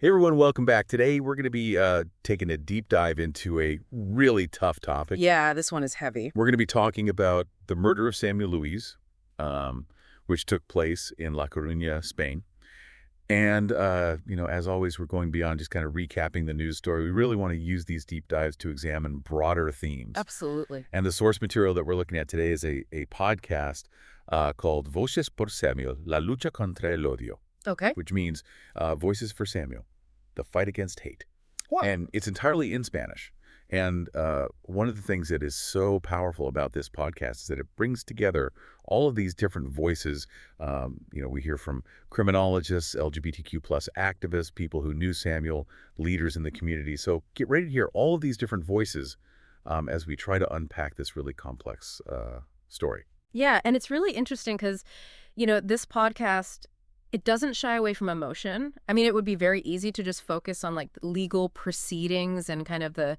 Hey everyone, welcome back. Today we're going to be taking a deep dive into a really tough topic. Yeah, this one is heavy. We're going to be talking about the murder of Samuel Luiz, um, which took place in La Coruña, Spain. And, as always, we're going beyond just kind of recapping the news story. We really want to use these deep dives to examine broader themes. Absolutely. And the source material that we're looking at today is a podcast called Voces por Samuel, la lucha contra el odio. Okay. Which means Voices for Samuel, the fight against hate. Wow. And it's entirely in Spanish. And one of the things that is so powerful about this podcast is that it brings together all of these different voices. We hear from criminologists, LGBTQ plus activists, people who knew Samuel, leaders in the community. So get ready to hear all of these different voices as we try to unpack this really complex story. Yeah, and it's really interesting because, this podcast, it doesn't shy away from emotion. I mean, it would be very easy to just focus on like legal proceedings and kind of the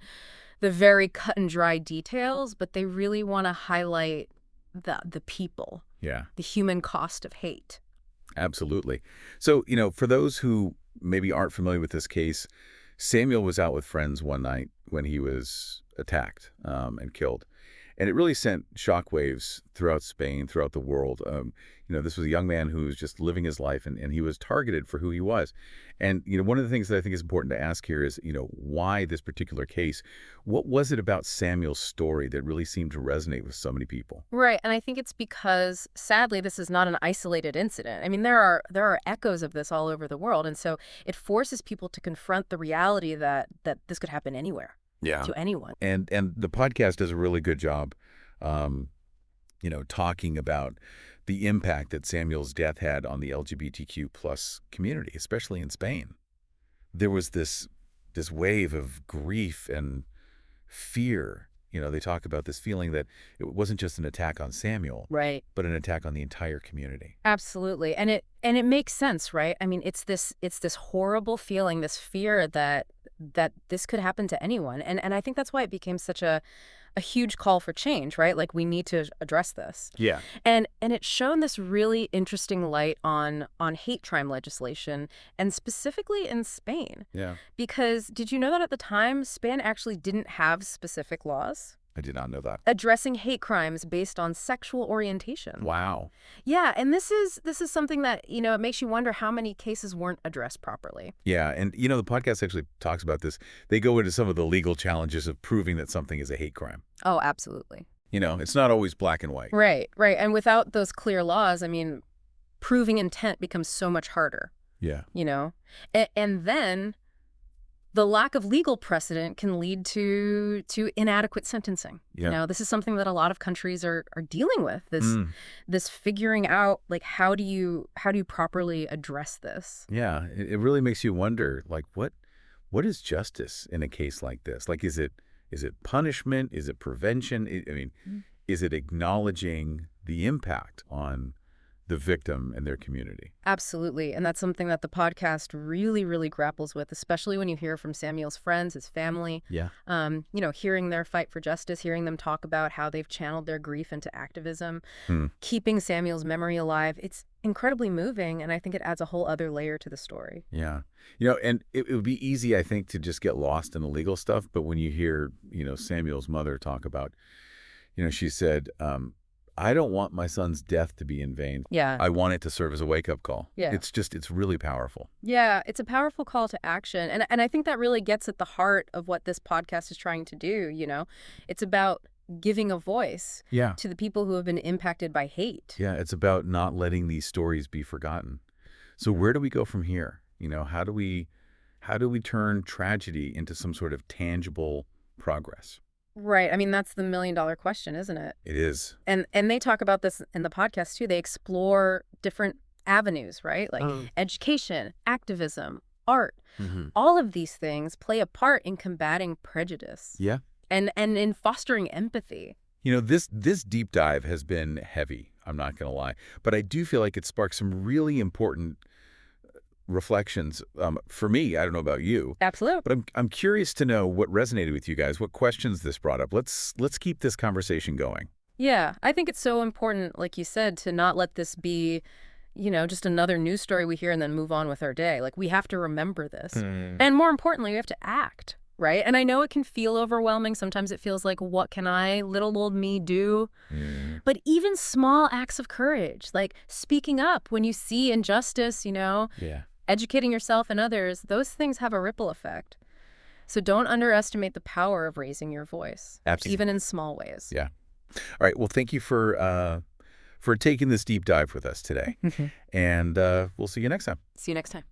very cut and dry details, but they really want to highlight the people. Yeah. The human cost of hate. Absolutely. So, for those who maybe aren't familiar with this case, Samuel was out with friends one night when he was attacked and killed. And it really sent shockwaves throughout Spain, throughout the world. This was a young man who was just living his life, and he was targeted for who he was. And, one of the things that I think is important to ask here is, why this particular case? What was it about Samuel's story that really seemed to resonate with so many people? Right, and I think it's because, sadly, this is not an isolated incident. I mean, there are echoes of this all over the world, and so it forces people to confront the reality that this could happen anywhere. Yeah. To anyone. And the podcast does a really good job, talking about the impact that Samuel's death had on the LGBTQ plus community, especially in Spain. There was this wave of grief and fear. They talk about this feeling that it wasn't just an attack on Samuel, Right. but an attack on the entire community. Absolutely. And it makes sense, right? I mean, it's this horrible feeling, this fear that this could happen to anyone. And I think that's why it became such a huge call for change, right? Like, we need to address this. Yeah. And it's shown this really interesting light on hate crime legislation, and specifically in Spain. Yeah. Because did you know that at the time, Spain actually didn't have specific laws I did not know that. addressing hate crimes based on sexual orientation? Wow. Yeah, and this is something that, it makes you wonder how many cases weren't addressed properly. Yeah, and the podcast actually talks about this. They go into some of the legal challenges of proving that something is a hate crime. Oh, absolutely. It's not always black and white. Right. And without those clear laws, I mean, proving intent becomes so much harder. Yeah. And then the lack of legal precedent can lead to inadequate sentencing. Yeah. This is something that a lot of countries are dealing with. This figuring out, like, how do you properly address this? Yeah, it really makes you wonder, like, what is justice in a case like this? Like, is it punishment? Is it prevention? Is it acknowledging the impact on the victim and their community? Absolutely. And that's something that the podcast really, really grapples with, especially when you hear from Samuel's friends, his family. Yeah. Hearing their fight for justice, hearing them talk about how they've channeled their grief into activism, keeping Samuel's memory alive. It's incredibly moving, and I think it adds a whole other layer to the story. Yeah. And it would be easy, I think, to just get lost in the legal stuff. But when you hear, Samuel's mother talk about, she said, I don't want my son's death to be in vain. Yeah. I want it to serve as a wake-up call. Yeah. It's really powerful. Yeah, it's a powerful call to action. And I think that really gets at the heart of what this podcast is trying to do, It's about giving a voice to the people who have been impacted by hate. Yeah, it's about not letting these stories be forgotten. So where do we go from here? How do we turn tragedy into some sort of tangible progress? Right. I mean, that's the million-dollar question, isn't it? It is. And they talk about this in the podcast, too. They explore different avenues, right? Like education, activism, art. All of these things play a part in combating prejudice. Yeah. And in fostering empathy. This deep dive has been heavy, I'm not going to lie. But I do feel like it sparked some really important reflections for me. I don't know about you. Absolutely. But I'm curious to know what resonated with you guys, what questions this brought up. Let's keep this conversation going. Yeah, I think it's so important, like you said, to not let this be just another news story we hear and then move on with our day. Like, we have to remember this. Mm. And more importantly, we have to act, right? And I know it can feel overwhelming. Sometimes it feels like, what can I, little old me, do? Mm. But even small acts of courage, like speaking up when you see injustice, Yeah. educating yourself and others, those things have a ripple effect. So don't underestimate the power of raising your voice, Absolutely. even in small ways. Yeah. All right. Well, thank you for taking this deep dive with us today. And we'll see you next time. See you next time.